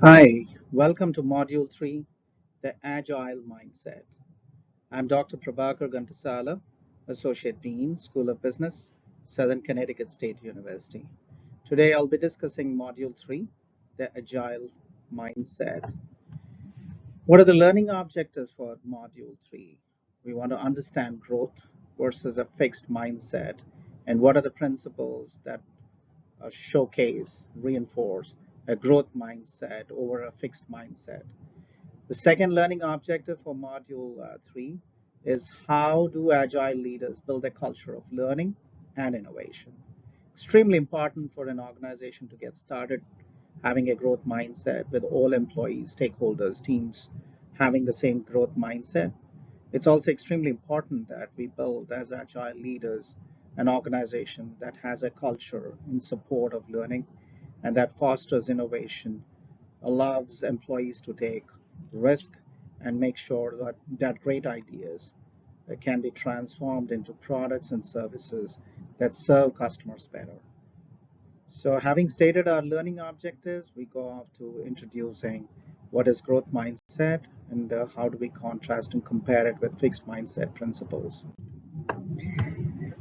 Hi, welcome to Module 3, the Agile Mindset. I'm Dr. Prabhakar Gantasala, Associate Dean, School of Business, Southern Connecticut State University. Today I'll be discussing Module 3, the Agile Mindset. What are the learning objectives for Module 3? We want to understand growth versus a fixed mindset, and what are the principles that showcase, reinforce a growth mindset over a fixed mindset. The second learning objective for Module 3 is how do Agile leaders build a culture of learning and innovation? Extremely important for an organization to get started having a growth mindset with all employees, stakeholders, teams having the same growth mindset. It's also extremely important that we build, as Agile leaders, an organization that has a culture in support of learning and that fosters innovation, allows employees to take risk and make sure that great ideas can be transformed into products and services that serve customers better. So having stated our learning objectives, we go off to introducing what is growth mindset and how do we contrast and compare it with fixed mindset principles.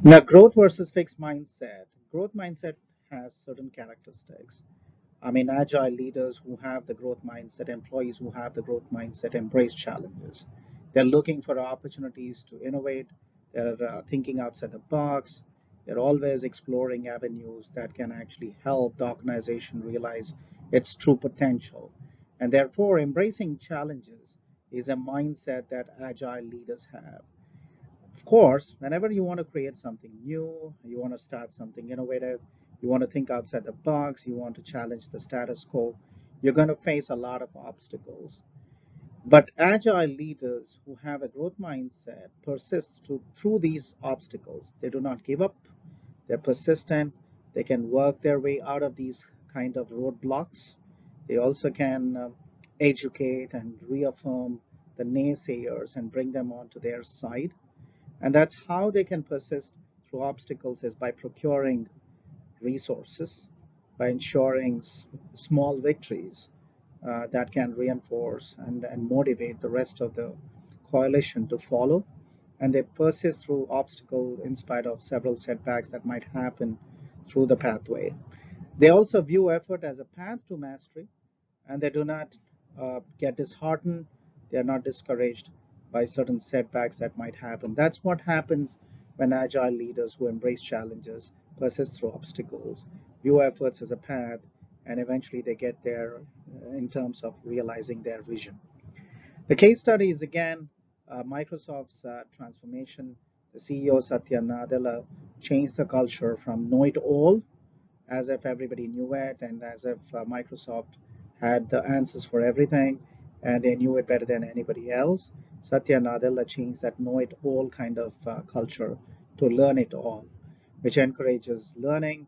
Now, growth versus fixed mindset. Growth mindset has certain characteristics. Agile leaders who have the growth mindset, employees who have the growth mindset embrace challenges. They're looking for opportunities to innovate. They're thinking outside the box. They're always exploring avenues that can actually help the organization realize its true potential. And therefore, embracing challenges is a mindset that agile leaders have. Of course, whenever you want to create something new, you want to start something innovative, you want to think outside the box, you want to challenge the status quo, you're going to face a lot of obstacles. But agile leaders who have a growth mindset persist through these obstacles. They do not give up, they're persistent, they can work their way out of these kind of roadblocks. They also can educate and reaffirm the naysayers and bring them onto their side, and that's how they can persist through obstacles is by procuring resources, by ensuring small victories that can reinforce and motivate the rest of the coalition to follow. And they persist through obstacle in spite of several setbacks that might happen through the pathway. They also view effort as a path to mastery, and they do not get disheartened. They are not discouraged by certain setbacks that might happen. That's what happens when agile leaders who embrace challenges persist through obstacles, view efforts as a path, and eventually they get there in terms of realizing their vision. The case study is again Microsoft's transformation. The CEO Satya Nadella changed the culture from know it all, as if everybody knew it and as if Microsoft had the answers for everything and they knew it better than anybody else. Satya Nadella changed that know it all kind of culture to learn it all, which encourages learning,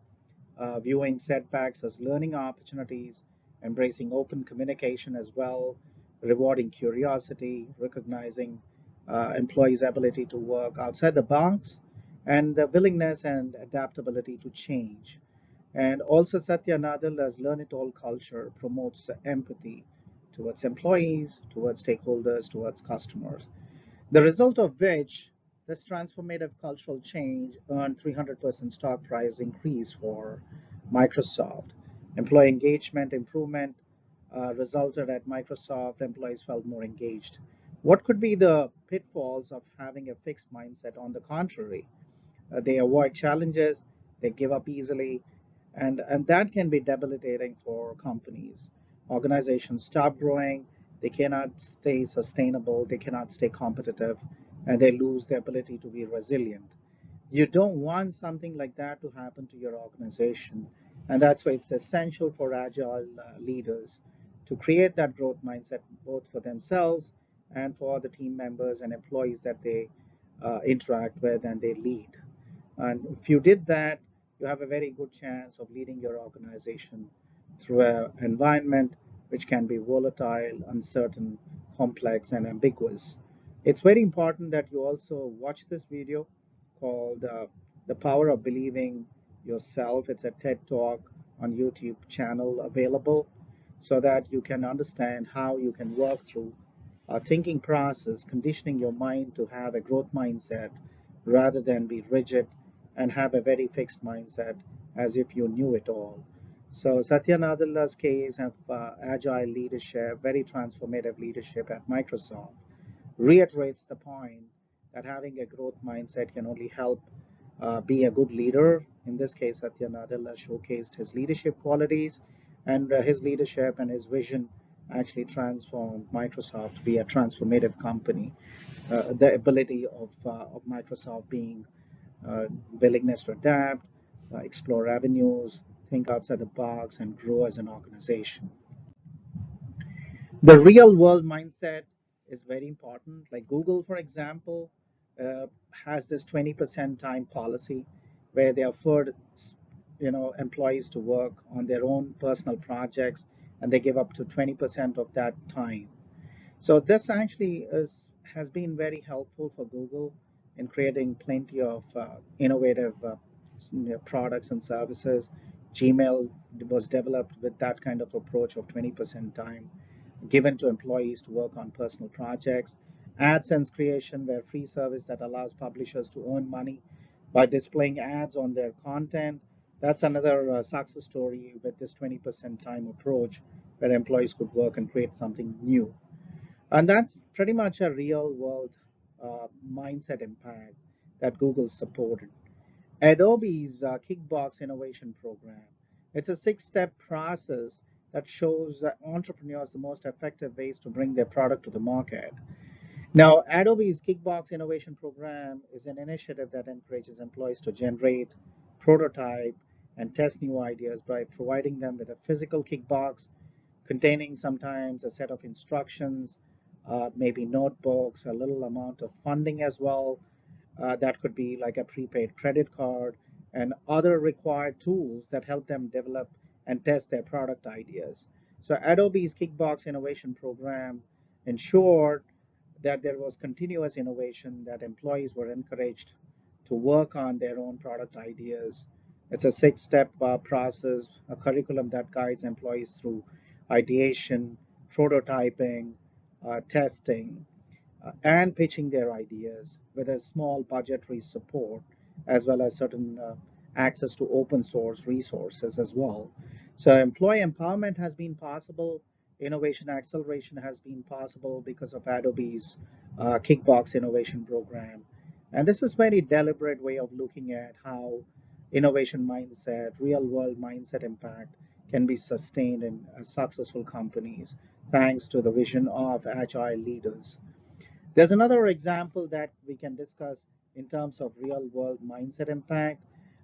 viewing setbacks as learning opportunities, embracing open communication as well, rewarding curiosity, recognizing employees' ability to work outside the box, and the willingness and adaptability to change. And also, Satya Nadella's Learn It All culture promotes empathy towards employees, towards stakeholders, towards customers. The result of which this transformative cultural change earned 300% stock price increase for Microsoft. Employee engagement improvement resulted at Microsoft. Employees felt more engaged. What could be the pitfalls of having a fixed mindset? On the contrary, they avoid challenges, they give up easily, and that can be debilitating for companies. Organizations stop growing, they cannot stay sustainable, they cannot stay competitive, and they lose the ability to be resilient. You don't want something like that to happen to your organization, and that's why it's essential for agile leaders to create that growth mindset both for themselves and for the team members and employees that they interact with and they lead. And if you did that, you have a very good chance of leading your organization through an environment which can be volatile, uncertain, complex, and ambiguous. It's very important that you also watch this video called The Power of Believing Yourself. It's a TED Talk on YouTube channel available. so that you can understand how you can work through a thinking process, conditioning your mind to have a growth mindset rather than be rigid and have a very fixed mindset as if you knew it all. So Satya Nadella's case of agile leadership, very transformative leadership at Microsoft, reiterates the point that having a growth mindset can only help be a good leader. In this case, Satya Nadella showcased his leadership qualities, and his leadership and his vision actually transformed Microsoft to be a transformative company. The ability of Microsoft being willingness to adapt, explore avenues, think outside the box, and grow as an organization. The real world mindset is very important. Like Google, for example, has this 20% time policy where they afford, employees to work on their own personal projects, and they give up to 20% of that time. So this actually has been very helpful for Google in creating plenty of innovative products and services. Gmail was developed with that kind of approach of 20% time given to employees to work on personal projects. AdSense creation, where free service that allows publishers to earn money by displaying ads on their content. That's another success story with this 20% time approach where employees could work and create something new. And that's pretty much a real world mindset impact that Google supported. Adobe's Kickbox Innovation Program. It's a six-step process that shows entrepreneurs the most effective ways to bring their product to the market. Now, Adobe's Kickbox Innovation Program is an initiative that encourages employees to generate, prototype, and test new ideas by providing them with a physical kickbox containing sometimes a set of instructions, maybe notebooks, a little amount of funding as well. That could be like a prepaid credit card and other required tools that help them develop and test their product ideas. So Adobe's Kickbox Innovation Program ensured that there was continuous innovation, that employees were encouraged to work on their own product ideas. It's a six-step process, a curriculum that guides employees through ideation, prototyping, testing, and pitching their ideas with a small budgetary support, as well as certain access to open source resources as well. So employee empowerment has been possible. Innovation acceleration has been possible because of Adobe's Kickbox Innovation Program. And this is very deliberate way of looking at how innovation mindset, real world mindset impact can be sustained in successful companies thanks to the vision of agile leaders. There's another example that we can discuss in terms of real world mindset impact,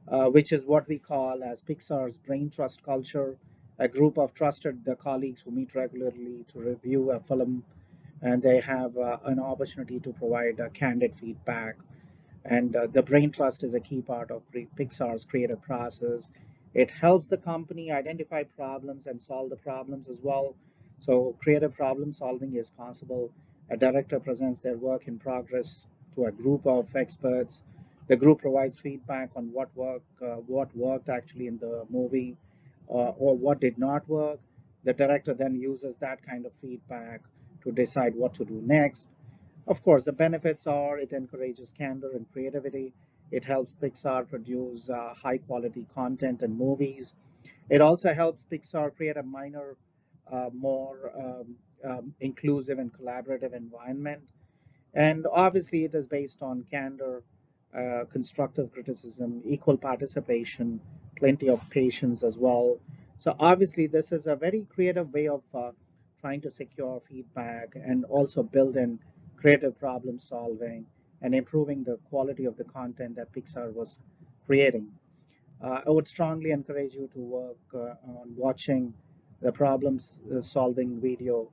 which is what we call as Pixar's brain trust culture, a group of trusted colleagues who meet regularly to review a film, and they have an opportunity to provide candid feedback. And the brain trust is a key part of Pixar's creative process. It helps the company identify problems and solve the problems as well. So creative problem solving is possible. A director presents their work in progress to a group of experts. The group provides feedback on what worked actually in the movie, or what did not work. The director then uses that kind of feedback to decide what to do next. Of course, the benefits are it encourages candor and creativity. It helps Pixar produce high quality content and movies. It also helps Pixar create a more inclusive and collaborative environment. And obviously, it is based on candor, constructive criticism, equal participation, plenty of patience as well. So, obviously, this is a very creative way of trying to secure feedback and also build in creative problem solving and improving the quality of the content that Pixar was creating. I would strongly encourage you to work on watching the problem solving video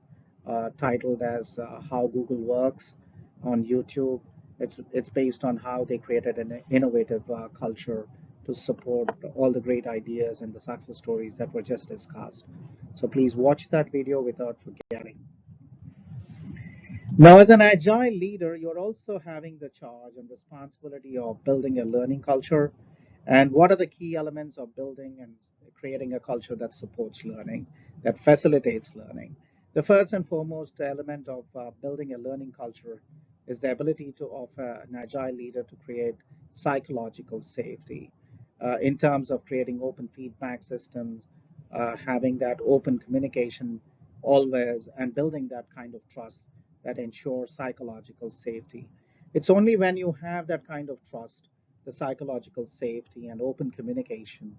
titled as How Google Works on YouTube. It's based on how they created an innovative culture to support all the great ideas and the success stories that were just discussed. So please watch that video without forgetting. Now, as an agile leader, you're also having the charge and responsibility of building a learning culture. And what are the key elements of building and creating a culture that supports learning? that facilitates learning. The first and foremost element of building a learning culture is the ability to offer an agile leader to create psychological safety in terms of creating open feedback systems, having that open communication always, and building that kind of trust that ensures psychological safety. It's only when you have that kind of trust, the psychological safety, and open communication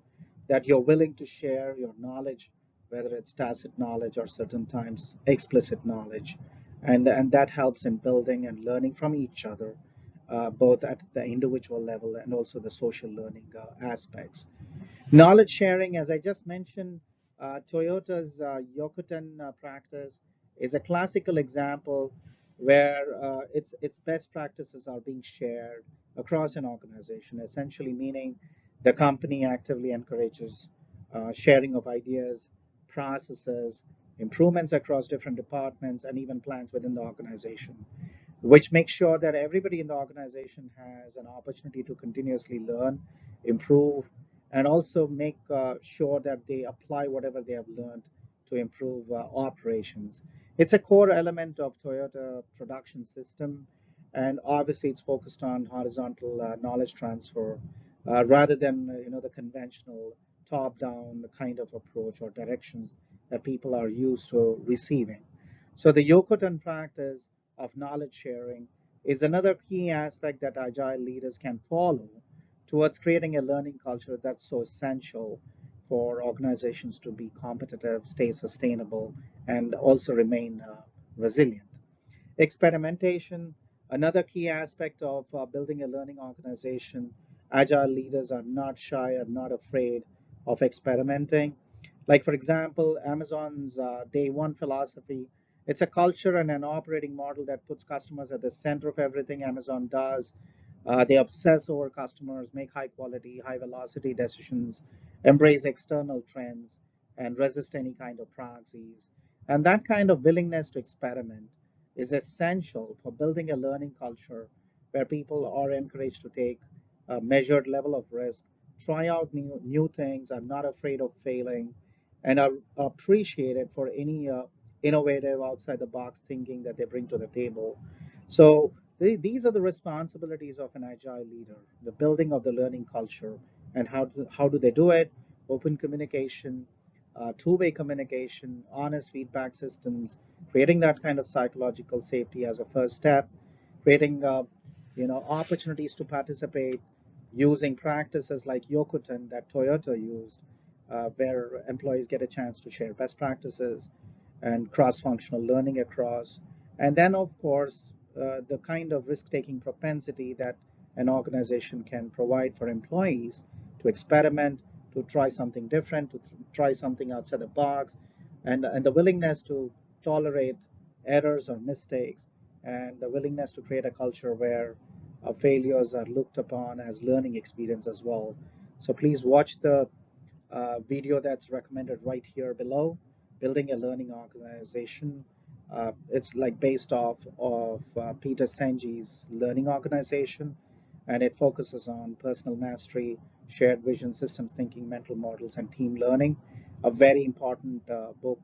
that you're willing to share your knowledge, whether it's tacit knowledge or certain times explicit knowledge. And that helps in building and learning from each other, both at the individual level and also the social learning aspects. Knowledge sharing, as I just mentioned, Toyota's Yokoten practice is a classical example where its best practices are being shared across an organization, essentially meaning the company actively encourages sharing of ideas, processes, improvements across different departments, and even plans within the organization, which makes sure that everybody in the organization has an opportunity to continuously learn, improve, and also make sure that they apply whatever they have learned to improve operations. It's a core element of Toyota production system, and obviously it's focused on horizontal knowledge transfer rather than the conventional top-down kind of approach or directions that people are used to receiving. So the Yokotan practice of knowledge sharing is another key aspect that agile leaders can follow towards creating a learning culture that's so essential for organizations to be competitive, stay sustainable, and also remain resilient. Experimentation, another key aspect of building a learning organization. Agile leaders are not shy or not afraid of experimenting. Like, for example, Amazon's day one philosophy. It's a culture and an operating model that puts customers at the center of everything Amazon does. They obsess over customers, make high quality, high velocity decisions, embrace external trends, and resist any kind of proxies. And that kind of willingness to experiment is essential for building a learning culture where people are encouraged to take a measured level of risk, try out new things, are not afraid of failing, and are appreciated for any innovative outside the box thinking that they bring to the table. So these are the responsibilities of an agile leader, the building of the learning culture. And how do they do it? Open communication, two-way communication, honest feedback systems, creating that kind of psychological safety as a first step, creating opportunities to participate, using practices like Yokoten that Toyota used, where employees get a chance to share best practices and cross-functional learning across. And then, of course, the kind of risk-taking propensity that an organization can provide for employees to experiment, to try something different, to try something outside the box, and the willingness to tolerate errors or mistakes, and the willingness to create a culture where failures are looked upon as learning experience as well. So please watch the video that's recommended right here below, building a learning organization. It's like based off of Peter Senji's learning organization, and it focuses on personal mastery, shared vision, systems thinking, mental models, and team learning. A very important book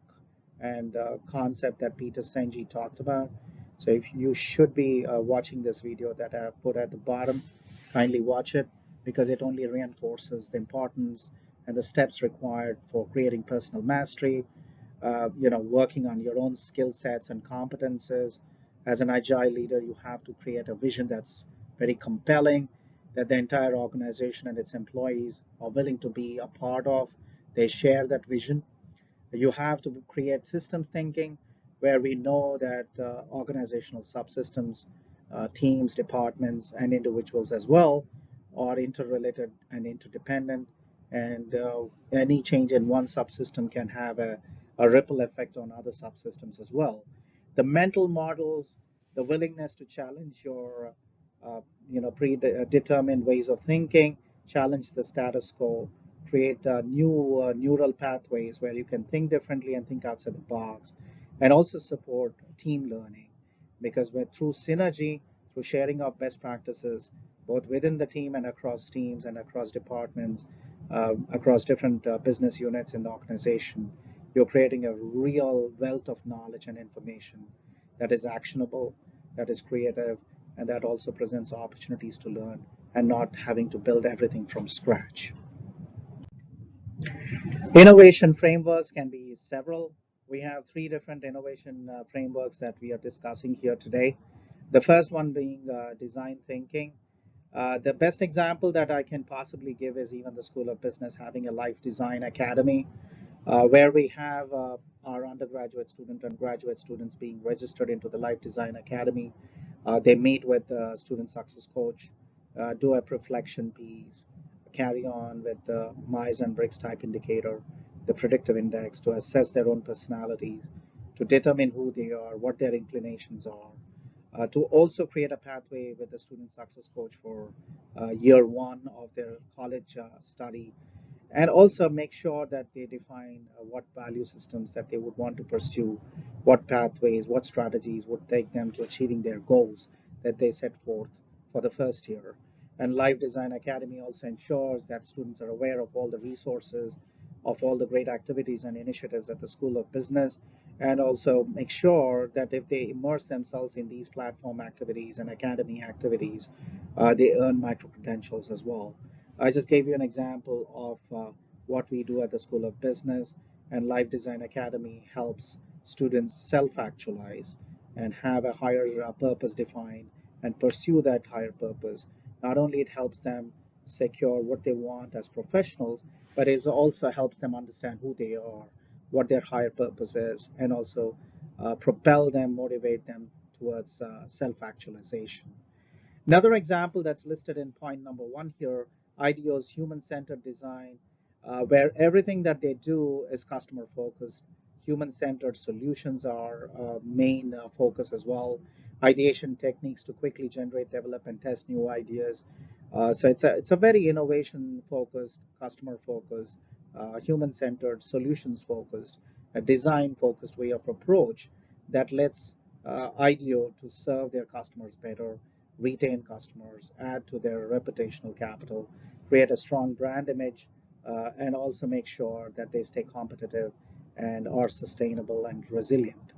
and concept that Peter Senji talked about. So if you should be watching this video that I have put at the bottom, kindly watch it because it only reinforces the importance and the steps required for creating personal mastery, working on your own skill sets and competences. As an agile leader, you have to create a vision that's very compelling, that the entire organization and its employees are willing to be a part of. They share that vision. You have to create systems thinking where we know that organizational subsystems, teams, departments, and individuals as well are interrelated and interdependent. And any change in one subsystem can have a ripple effect on other subsystems as well. The mental models, the willingness to challenge your predetermined ways of thinking, challenge the status quo, create new neural pathways where you can think differently and think outside the box, and also support team learning because we're through synergy, through sharing of best practices, both within the team and across teams and across departments, across different business units in the organization, you're creating a real wealth of knowledge and information that is actionable, that is creative, and that also presents opportunities to learn and not having to build everything from scratch. Innovation frameworks can be several. We have three different innovation frameworks that we are discussing here today. The first one being design thinking. The best example that I can possibly give is even the School of Business having a Life Design Academy, where we have our undergraduate student and graduate students being registered into the Life Design Academy. They meet with the student success coach, do a reflection piece, carry on with the Myers and Briggs type indicator, the predictive index to assess their own personalities, to determine who they are, what their inclinations are, to also create a pathway with the student success coach for year one of their college study, and also make sure that they define what value systems that they would want to pursue, what pathways, what strategies would take them to achieving their goals that they set forth for the first year. And Life Design Academy also ensures that students are aware of all the resources, of all the great activities and initiatives at the School of Business, and also make sure that if they immerse themselves in these platform activities and academy activities, they earn micro credentials as well. I just gave you an example of what we do at the School of Business, and Life Design Academy helps students self-actualize and have a higher purpose defined and pursue that higher purpose. Not only it helps them secure what they want as professionals, but it also helps them understand who they are, what their higher purpose is, and also propel them, motivate them towards self-actualization. Another example that's listed in point number one here, IDEO's human-centered design, where everything that they do is customer-focused. Human-centered solutions are main focus as well. Ideation techniques to quickly generate, develop, and test new ideas. So it's a very innovation-focused, customer-focused, human-centered, solutions-focused, a design-focused way of approach that lets IDEO to serve their customers better, retain customers, add to their reputational capital, create a strong brand image, and also make sure that they stay competitive and are sustainable and resilient.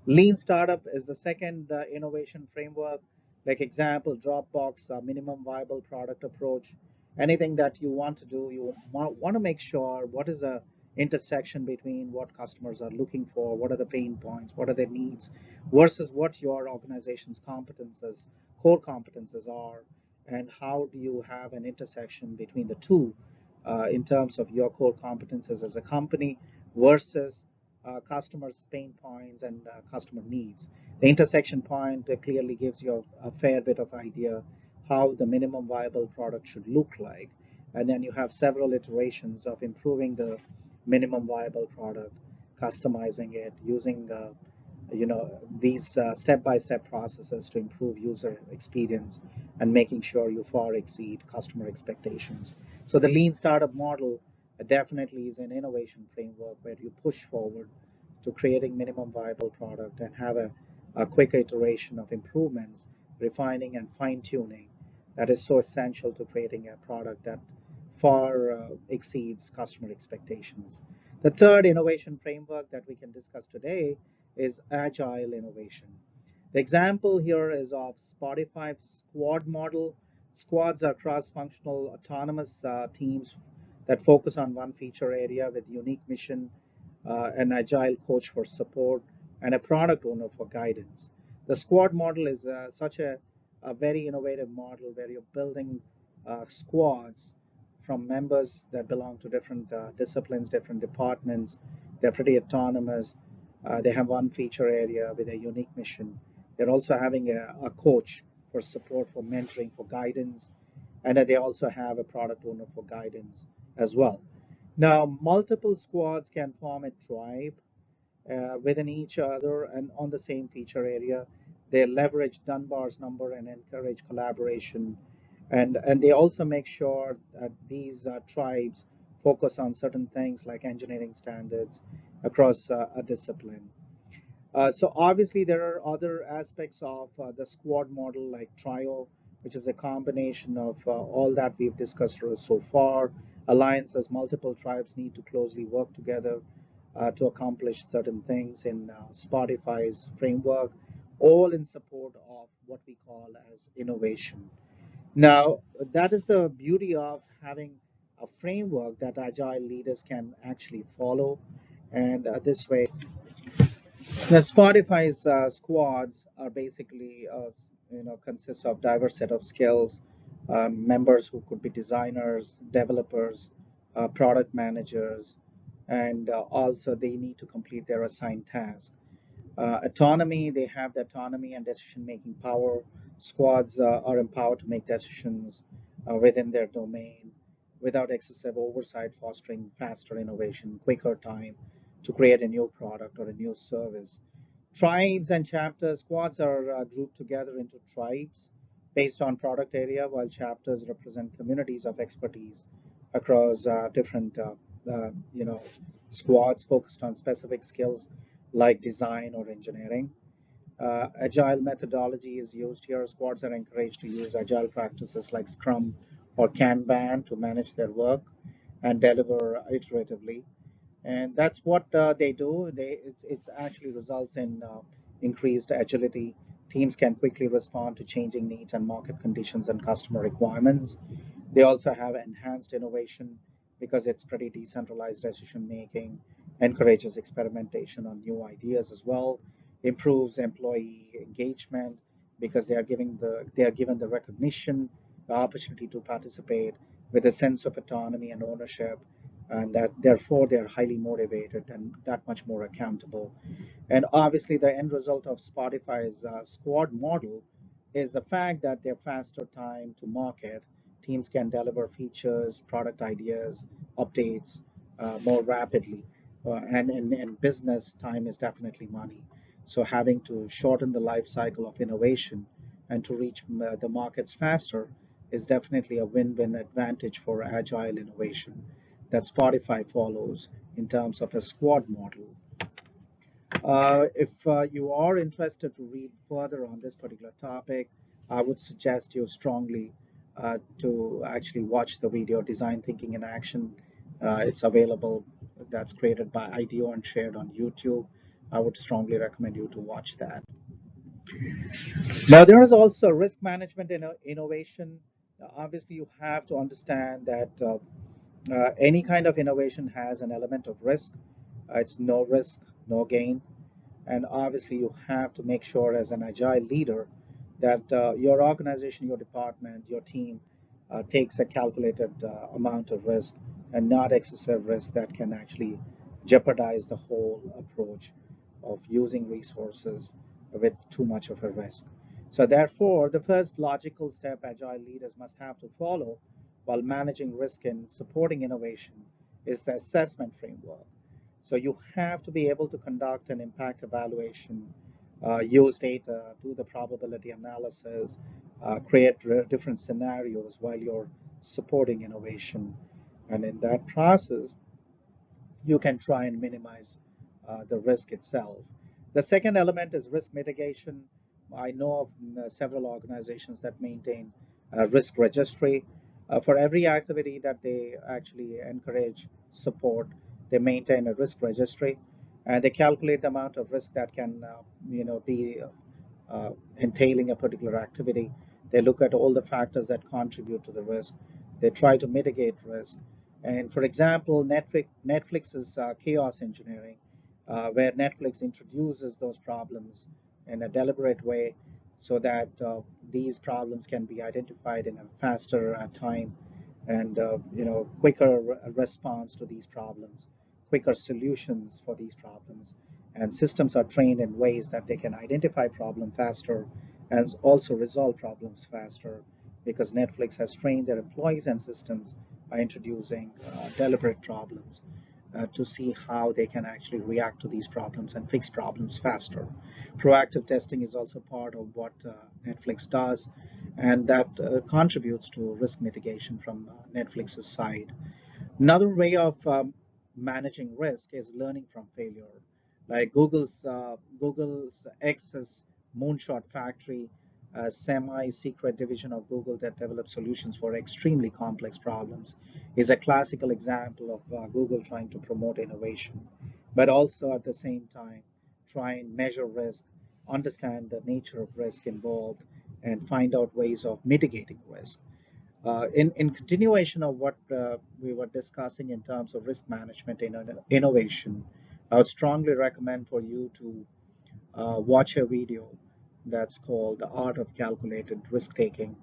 Lean startup is the second innovation framework. Like example, Dropbox, minimum viable product approach. Anything that you want to do, you want to make sure what is the intersection between what customers are looking for, what are the pain points, what are their needs, versus what your organization's competences, core competences are, and how do you have an intersection between the two in terms of your core competences as a company versus customers' pain points and customer needs. The intersection point clearly gives you a fair bit of idea how the minimum viable product should look like. And then you have several iterations of improving the minimum viable product, customizing it, using these step-by-step processes to improve user experience and making sure you far exceed customer expectations. So the lean startup model definitely is an innovation framework where you push forward to creating minimum viable product and have a quick iteration of improvements, refining and fine-tuning that is so essential to creating a product that far exceeds customer expectations. The third innovation framework that we can discuss today is agile innovation. The example here is of Spotify's squad model. Squads are cross-functional autonomous teams that focus on one feature area with unique mission, an agile coach for support, and a product owner for guidance. The squad model is such a very innovative model where you're building squads from members that belong to different disciplines, different departments. They're pretty autonomous. They have one feature area with a unique mission. They're also having a coach for support, for mentoring, for guidance, and they also have a product owner for guidance as well. Now, multiple squads can form a tribe within each other and on the same feature area. They leverage Dunbar's number and encourage collaboration. And they also make sure that these tribes focus on certain things like engineering standards across a discipline. So obviously there are other aspects of the squad model like trio, which is a combination of all that we've discussed so far. Alliances, multiple tribes need to closely work together. to accomplish certain things in Spotify's framework, all in support of what we call as innovation. Now, that is the beauty of having a framework that agile leaders can actually follow. And this way, the Spotify's squads are basically, consists of diverse set of skills, members who could be designers, developers, product managers, and also they need to complete their assigned task. Autonomy, they have the autonomy and decision-making power. Squads are empowered to make decisions within their domain without excessive oversight, fostering faster innovation, quicker time to create a new product or a new service. Tribes and chapters, squads are grouped together into tribes based on product area, while chapters represent communities of expertise across different, squads focused on specific skills like design or engineering. Agile methodology is used here. Squads are encouraged to use agile practices like Scrum or Kanban to manage their work and deliver iteratively. And that's what they do. It's actually results in increased agility. Teams can quickly respond to changing needs and market conditions and customer requirements. They also have enhanced innovation because it's pretty decentralized decision making, encourages experimentation on new ideas as well, improves employee engagement because they are given the recognition, the opportunity to participate with a sense of autonomy and ownership, and that therefore they're highly motivated and that much more accountable. And obviously, the end result of Spotify's squad model is the fact that their faster time to market, teams can deliver features, product ideas, updates more rapidly. And in business, time is definitely money. So having to shorten the life cycle of innovation and to reach the markets faster is definitely a win-win advantage for agile innovation that Spotify follows in terms of a squad model. If you are interested to read further on this particular topic, I would suggest you strongly to actually watch the video Design Thinking in Action. It's available, that's created by IDEO and shared on YouTube. I would strongly recommend you to watch that. Now, there is also risk management in innovation. Obviously, you have to understand that any kind of innovation has an element of risk. It's no risk, no gain. And obviously, you have to make sure as an agile leader that your organization, your department, your team takes a calculated amount of risk and not excessive risk that can actually jeopardize the whole approach of using resources with too much of a risk. So therefore, the first logical step agile leaders must have to follow while managing risk and supporting innovation is the assessment framework. So you have to be able to conduct an impact evaluation, use data, do the probability analysis, create different scenarios while you're supporting innovation. And in that process, you can try and minimize the risk itself. The second element is risk mitigation. I know of several organizations that maintain a risk registry. For every activity that they actually encourage support, they maintain a risk registry and they calculate the amount of risk that can be entailing a particular activity. They look at all the factors that contribute to the risk. They try to mitigate risk. And for example, Netflix is chaos engineering, where Netflix introduces those problems in a deliberate way so that these problems can be identified in a faster time and quicker response to these problems, quicker solutions for these problems. And systems are trained in ways that they can identify problem faster and also resolve problems faster because Netflix has trained their employees and systems by introducing deliberate problems to see how they can actually react to these problems and fix problems faster. Proactive testing is also part of what Netflix does, and that contributes to risk mitigation from Netflix's side. Another way of managing risk is learning from failure. Like Google's X's Moonshot Factory, a semi-secret division of Google that develops solutions for extremely complex problems, is a classical example of Google trying to promote innovation. but also at the same time try and measure risk, understand the nature of risk involved, and find out ways of mitigating risk. In continuation of what we were discussing in terms of risk management and innovation, I would strongly recommend for you to watch a video that's called The Art of Calculated Risk Taking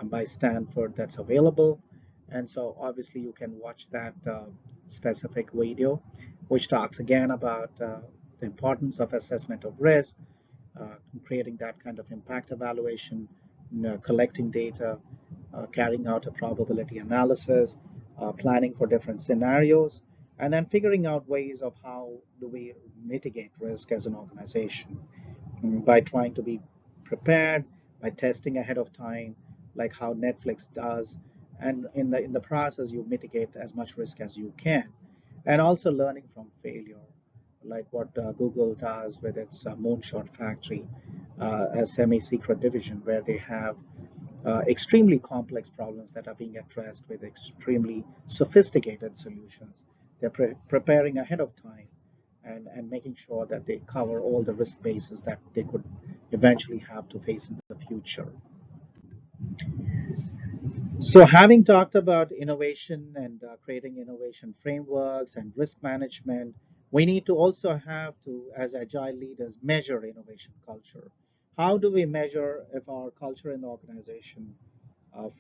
by Stanford that's available. And so obviously you can watch that specific video, which talks again about the importance of assessment of risk, uh, creating that kind of impact evaluation, collecting data, carrying out a probability analysis, planning for different scenarios, and then figuring out ways of how do we mitigate risk as an organization by trying to be prepared, by testing ahead of time, like how Netflix does, and in the process you mitigate as much risk as you can, and also learning from failure, like what Google does with its Moonshot Factory, a semi-secret division where they have extremely complex problems that are being addressed with extremely sophisticated solutions. They're preparing ahead of time and making sure that they cover all the risk bases that they could eventually have to face in the future. So, having talked about innovation and creating innovation frameworks and risk management, we need to also have to, as agile leaders, measure innovation culture. How do we measure if our culture in the organization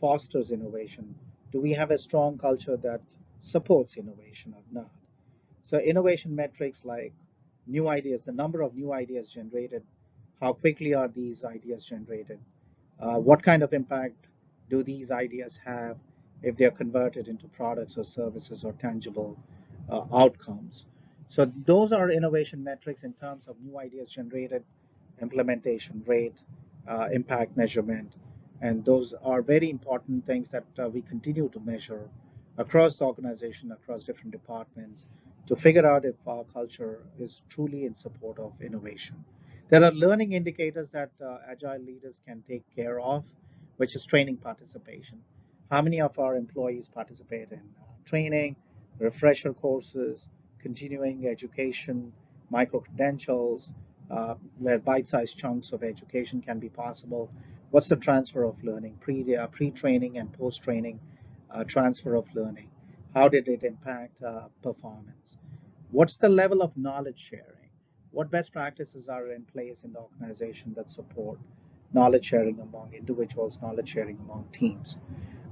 fosters innovation? Do we have a strong culture that supports innovation or not? So innovation metrics like new ideas, the number of new ideas generated, how quickly are these ideas generated? What kind of impact do these ideas have if they're converted into products or services or tangible outcomes? So those are innovation metrics in terms of new ideas generated, implementation rate, impact measurement, and those are very important things that we continue to measure across the organization, across different departments, to figure out if our culture is truly in support of innovation. There are learning indicators that agile leaders can take care of, which is training participation. How many of our employees participate in training, refresher courses, continuing education, micro credentials, where bite-sized chunks of education can be possible? What's the transfer of learning, pre-training and post-training transfer of learning? How did it impact performance? What's the level of knowledge sharing? What best practices are in place in the organization that support knowledge sharing among individuals, knowledge sharing among teams?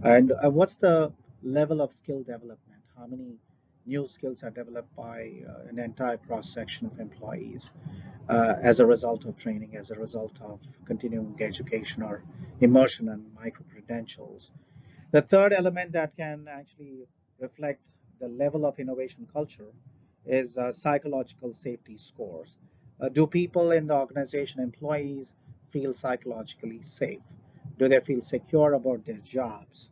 And what's the level of skill development? How many new skills are developed by an entire cross section of employees as a result of training, as a result of continuing education or immersion and micro credentials? The third element that can actually reflect the level of innovation culture is psychological safety scores. Do people in the organization, employees, feel psychologically safe? Do they feel secure about their jobs?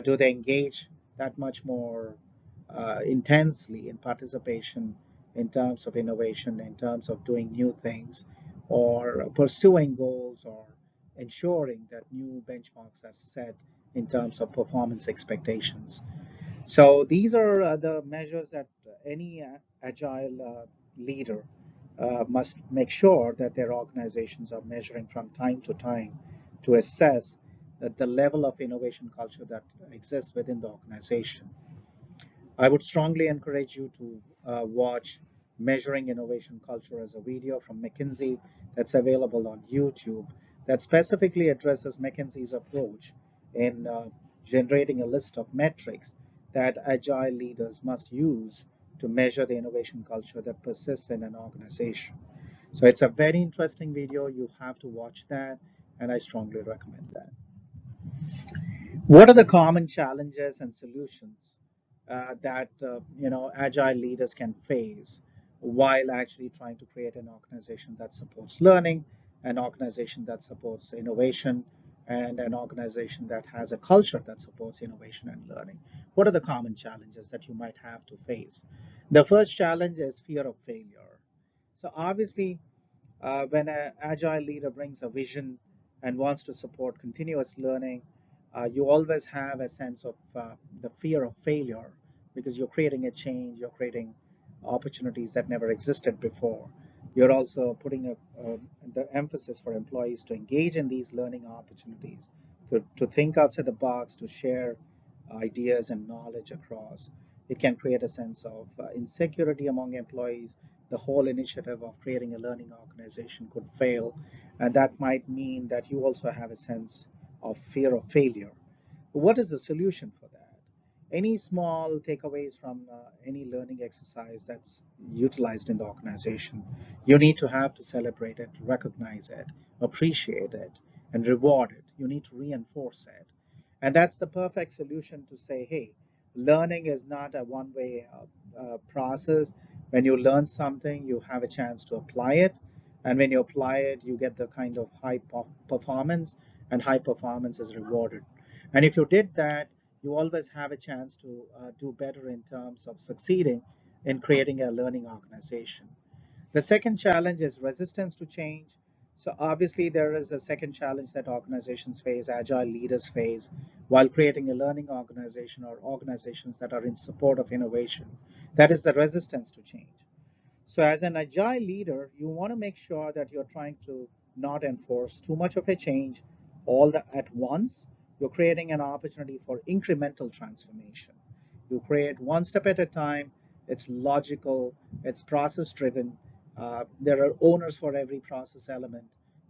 Do they engage that much more intensely in participation in terms of innovation, in terms of doing new things, or pursuing goals, or ensuring that new benchmarks are set in terms of performance expectations? So these are the measures that any agile leader must make sure that their organizations are measuring from time to time to assess that the level of innovation culture that exists within the organization. I would strongly encourage you to watch Measuring Innovation Culture as a video from McKinsey that's available on YouTube that specifically addresses McKinsey's approach in generating a list of metrics that agile leaders must use to measure the innovation culture that persists in an organization. So it's a very interesting video. You have to watch that, and I strongly recommend that. What are the common challenges and solutions that agile leaders can face while actually trying to create an organization that supports learning, an organization that supports innovation, and an organization that has a culture that supports innovation and learning? What are the common challenges that you might have to face? The first challenge is fear of failure. So obviously, when an agile leader brings a vision and wants to support continuous learning, you always have a sense of the fear of failure because you're creating a change, you're creating opportunities that never existed before. You're also putting the emphasis for employees to engage in these learning opportunities, to think outside the box, to share ideas and knowledge across. It can create a sense of insecurity among employees. The whole initiative of creating a learning organization could fail, and that might mean that you also have a sense of fear of failure. What is the solution for that? Any small takeaways from any learning exercise that's utilized in the organization, you need to have to celebrate it, recognize it, appreciate it, and reward it. You need to reinforce it. And that's the perfect solution to say, hey, learning is not a one-way process. When you learn something, you have a chance to apply it. And when you apply it, you get the kind of high performance, and high performance is rewarded. And if you did that, you always have a chance to do better in terms of succeeding in creating a learning organization. The second challenge is resistance to change. So obviously there is a second challenge that organizations face, agile leaders face, while creating a learning organization or organizations that are in support of innovation. That is the resistance to change. So as an agile leader, you want to make sure that you're trying to not enforce too much of a change at once. You're creating an opportunity for incremental transformation. You create one step at a time. It's logical, it's process driven. There are owners for every process element.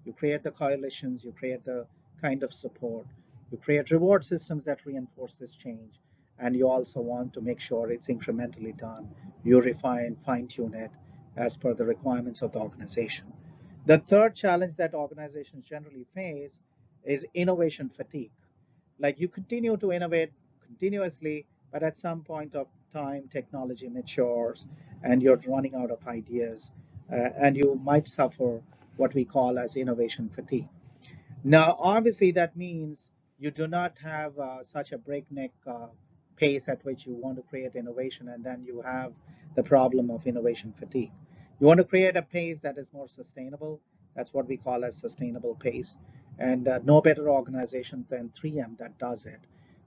You create the coalitions, you create the kind of support, you create reward systems that reinforce this change. And you also want to make sure it's incrementally done. You refine, fine tune it as per the requirements of the organization. The third challenge that organizations generally face is innovation fatigue. Like you continue to innovate continuously, but at some point of time, technology matures and you're running out of ideas, and you might suffer what we call as innovation fatigue. Now, obviously, that means you do not have such a breakneck pace at which you want to create innovation, and then you have the problem of innovation fatigue. You want to create a pace that is more sustainable. That's what we call as sustainable pace. And no better organization than 3M that does it.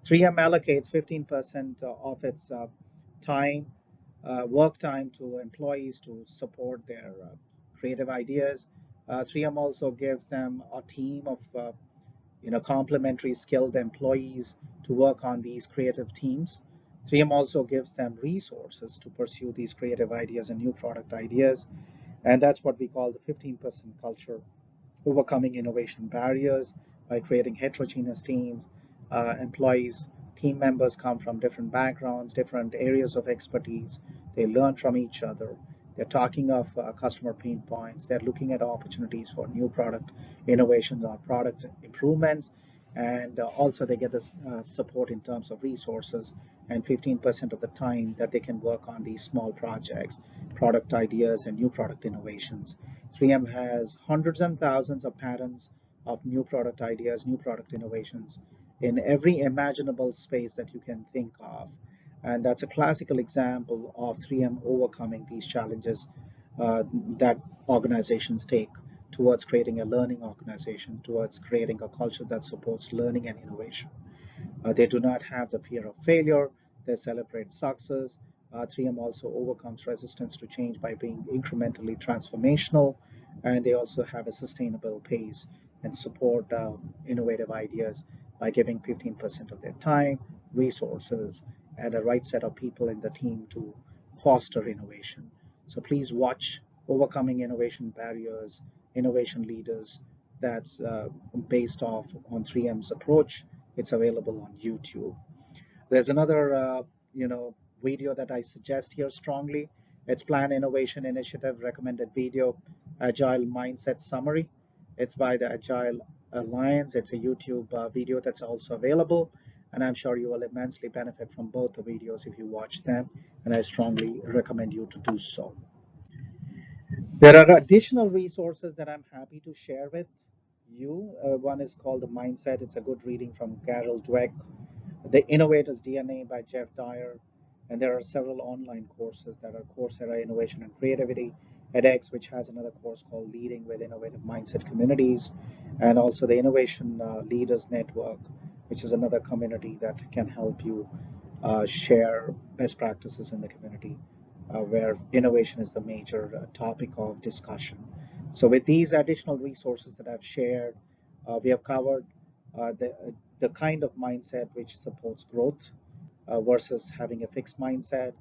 3M allocates 15% of its time, work time to employees to support their creative ideas. 3M also gives them a team of complementary skilled employees to work on these creative teams. 3M also gives them resources to pursue these creative ideas and new product ideas. And that's what we call the 15% culture, overcoming innovation barriers by creating heterogeneous teams. Employees, team members come from different backgrounds, different areas of expertise. They learn from each other. They're talking of customer pain points. They're looking at opportunities for new product innovations or product improvements. And also, they get this support in terms of resources and 15% of the time that they can work on these small projects, product ideas, and new product innovations. 3M has hundreds and thousands of patents of new product ideas, new product innovations in every imaginable space that you can think of. And that's a classical example of 3M overcoming these challenges uh, that organizations take towards creating a learning organization, towards creating a culture that supports learning and innovation. They do not have the fear of failure. They celebrate success. 3M also overcomes resistance to change by being incrementally transformational, and they also have a sustainable pace and support innovative ideas by giving 15% of their time, resources, and a right set of people in the team to foster innovation. So please watch Overcoming Innovation Barriers, Innovation Leaders. That's based off on 3M's approach. It's available on YouTube. There's another, video that I suggest here strongly. It's Plan Innovation Initiative recommended video, Agile Mindset Summary. It's by the Agile Alliance. It's a YouTube video that's also available, and I'm sure you will immensely benefit from both the videos if you watch them, and I strongly recommend you to do so. There are additional resources that I'm happy to share with you. One is called The Mindset. It's a good reading from Carol Dweck. The Innovator's DNA by Jeff Dyer. And there are several online courses that are Coursera Innovation and Creativity, edX, which has another course called Leading with Innovative Mindset Communities, and also the Innovation Leaders Network, which is another community that can help you share best practices in the community. where innovation is the major topic of discussion. So with these additional resources that I've shared, we have covered the kind of mindset which supports growth versus having a fixed mindset,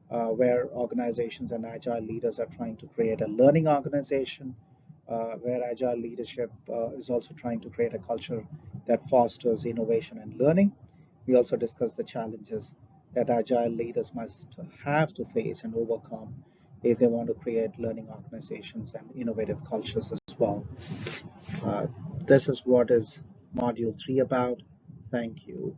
where organizations and agile leaders are trying to create a learning organization, where agile leadership is also trying to create a culture that fosters innovation and learning. We also discussed the challenges that agile leaders must have to face and overcome if they want to create learning organizations and innovative cultures as well. Uh, this is what is Module 3 about. Thank you.